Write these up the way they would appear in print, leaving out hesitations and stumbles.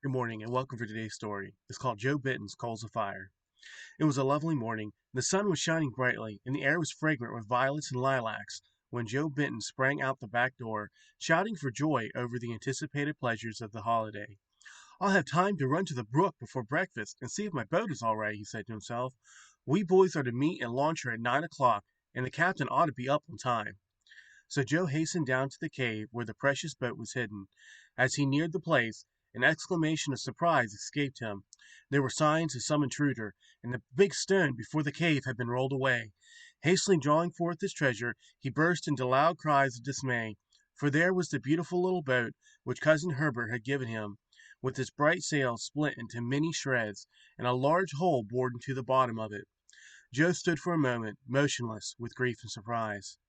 Good morning and welcome for today's story. It's called Joe Benton's Coals of Fire. It was a lovely morning. The sun was shining brightly and the air was fragrant with violets and lilacs when Joe Benton sprang out the back door, shouting for joy over the anticipated pleasures of the holiday. I'll have time to run to the brook before breakfast and see if my boat is all right, he said to himself. We boys are to meet and launch her at 9 o'clock, and the captain ought to be up on time. So Joe hastened down to the cave where the precious boat was hidden. As he neared the place, an exclamation of surprise escaped him. There were signs of some intruder, and the big stone before the cave had been rolled away. Hastily drawing forth his treasure, he burst into loud cries of dismay, for there was the beautiful little boat which Cousin Herbert had given him, with its bright sails split into many shreds, and a large hole bored into the bottom of it. Joe stood for a moment, motionless with grief and surprise.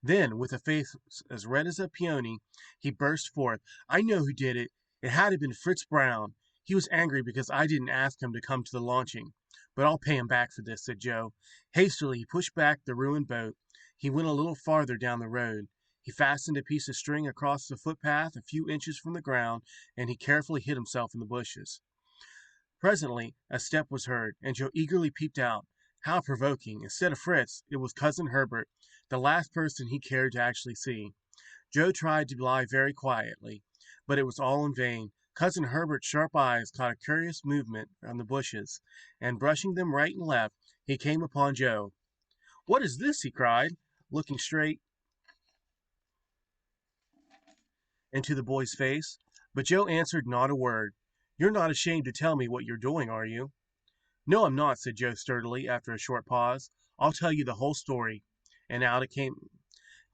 Then, with a face as red as a peony, he burst forth, I know who did it. It had to have been Fritz Brown. He was angry because I didn't ask him to come to the launching. But I'll pay him back for this, said Joe. Hastily, he pushed back the ruined boat. He went a little farther down the road. He fastened a piece of string across the footpath a few inches from the ground, and he carefully hid himself in the bushes. Presently, a step was heard, and Joe eagerly peeped out. How provoking! Instead of Fritz, it was Cousin Herbert, the last person he cared to actually see. Joe tried to lie very quietly, but it was all in vain. Cousin Herbert's sharp eyes caught a curious movement from the bushes, and brushing them right and left, he came upon Joe. What is this? He cried, looking straight into the boy's face. But Joe answered not a word. You're not ashamed to tell me what you're doing, are you? No, I'm not, said Joe sturdily, after a short pause. I'll tell you the whole story. And out it came,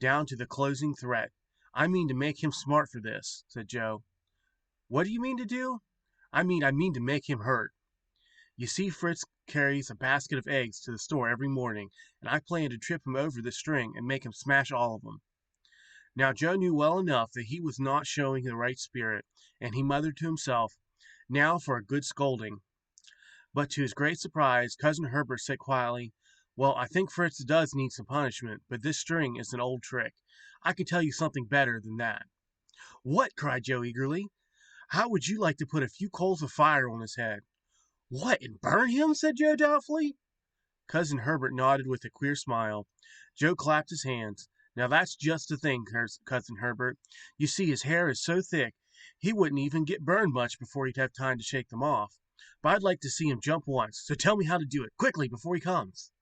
down to the closing threat. I mean to make him smart for this, said Joe. What do you mean to do? I mean to make him hurt. You see, Fritz carries a basket of eggs to the store every morning, and I plan to trip him over the string and make him smash all of them. Now Joe knew well enough that he was not showing the right spirit, and he muttered to himself, now for a good scolding. But to his great surprise, Cousin Herbert said quietly, Well, I think Fritz does need some punishment, but this string is an old trick. I can tell you something better than that. What? Cried Joe eagerly. How would you like to put a few coals of fire on his head? What, and burn him? Said Joe doubtfully. Cousin Herbert nodded with a queer smile. Joe clapped his hands. Now that's just the thing, Cousin Herbert. You see, his hair is so thick, he wouldn't even get burned much before he'd have time to shake them off. But I'd like to see him jump once, so tell me how to do it, quickly, before he comes.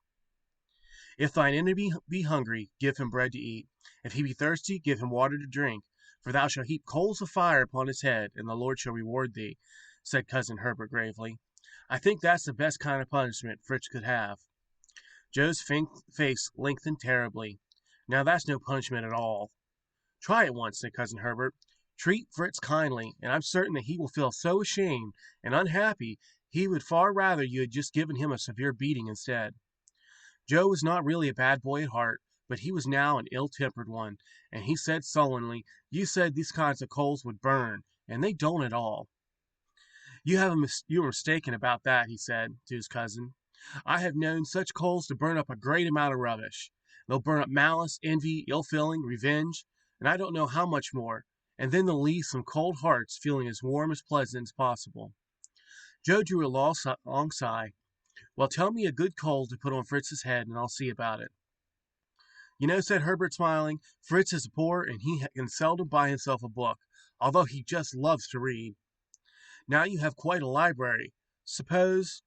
If thine enemy be hungry, give him bread to eat. If he be thirsty, give him water to drink. For thou shalt heap coals of fire upon his head, and the Lord shall reward thee, said Cousin Herbert gravely. I think that's the best kind of punishment Fritz could have. Joe's face lengthened terribly. Now that's no punishment at all. Try it once, said Cousin Herbert. Treat Fritz kindly, and I'm certain that he will feel so ashamed and unhappy he would far rather you had just given him a severe beating instead. Joe was not really a bad boy at heart, but he was now an ill-tempered one, and he said sullenly, You said these kinds of coals would burn, and they don't at all. You are mistaken about that, he said to his cousin. I have known such coals to burn up a great amount of rubbish. They'll burn up malice, envy, ill-feeling, revenge, and I don't know how much more, and then they'll leave some cold hearts feeling as warm as pleasant as possible. Joe drew a long sigh. Well, tell me a good coal to put on Fritz's head, and I'll see about it. You know, said Herbert, smiling, Fritz is poor, and he can seldom buy himself a book, although he just loves to read. Now you have quite a library. Suppose...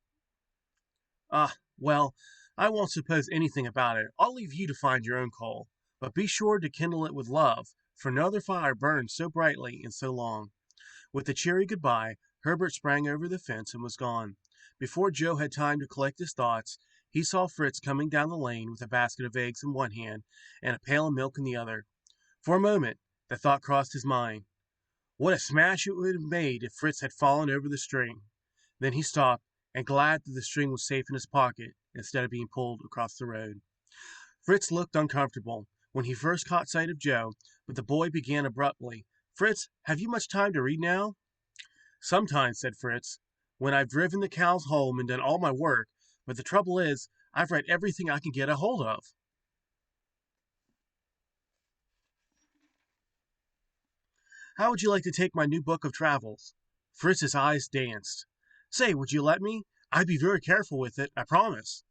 well, I won't suppose anything about it. I'll leave you to find your own coal. But be sure to kindle it with love, for no other fire burns so brightly and so long. With a cheery good-bye, Herbert sprang over the fence and was gone. Before Joe had time to collect his thoughts, he saw Fritz coming down the lane with a basket of eggs in one hand and a pail of milk in the other. For a moment, the thought crossed his mind. What a smash it would have made if Fritz had fallen over the string. Then he stopped, and glad that the string was safe in his pocket instead of being pulled across the road. Fritz looked uncomfortable when he first caught sight of Joe, but the boy began abruptly. Fritz, have you much time to read now? Sometimes, said Fritz, when I've driven the cows home and done all my work, but the trouble is, I've read everything I can get a hold of. How would you like to take my new book of travels? Fritz's eyes danced. Say, would you let me? I'd be very careful with it, I promise.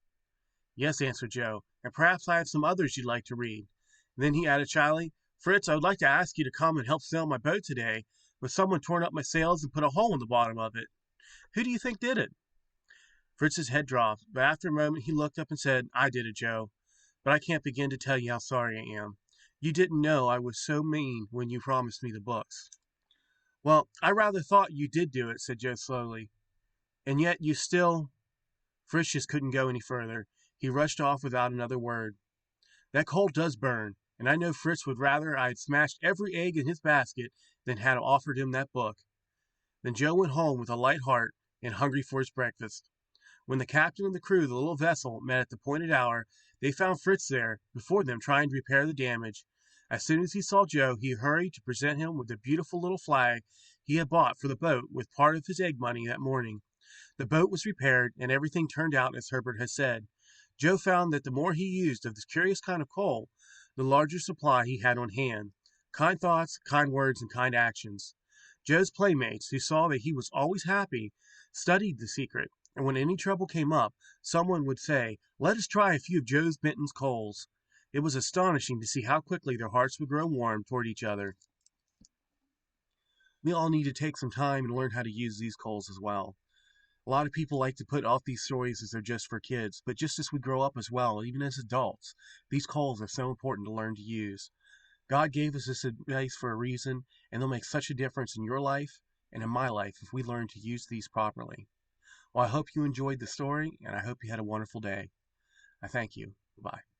Yes, answered Joe, and perhaps I have some others you'd like to read. And then he added shyly, Fritz, I would like to ask you to come and help sail my boat today, but someone torn up my sails and put a hole in the bottom of it. Who do you think did it? Fritz's head dropped, but after a moment he looked up and said, I did it, Joe. But I can't begin to tell you how sorry I am. You didn't know I was so mean when you promised me the books. Well, I rather thought you did do it, said Joe slowly. And yet you still. Fritz just couldn't go any further. He rushed off without another word. That coal does burn, and I know Fritz would rather I had smashed every egg in his basket than had offered him that book. Then Joe went home with a light heart and hungry for his breakfast. When the captain and the crew of the little vessel met at the appointed hour, they found Fritz there, before them trying to repair the damage. As soon as he saw Joe, he hurried to present him with the beautiful little flag he had bought for the boat with part of his egg money that morning. The boat was repaired, and everything turned out as Herbert had said. Joe found that the more he used of this curious kind of coal, the larger supply he had on hand. Kind thoughts, kind words, and kind actions. Joe's playmates, who saw that he was always happy, studied the secret, and when any trouble came up, someone would say, Let us try a few of Joe Benton's coals. It was astonishing to see how quickly their hearts would grow warm toward each other. We all need to take some time and learn how to use these coals as well. A lot of people like to put off these stories as they're just for kids, but just as we grow up as well, even as adults, these coals are so important to learn to use. God gave us this advice for a reason, and they'll make such a difference in your life and in my life if we learn to use these properly. Well, I hope you enjoyed the story, and I hope you had a wonderful day. I thank you. Bye.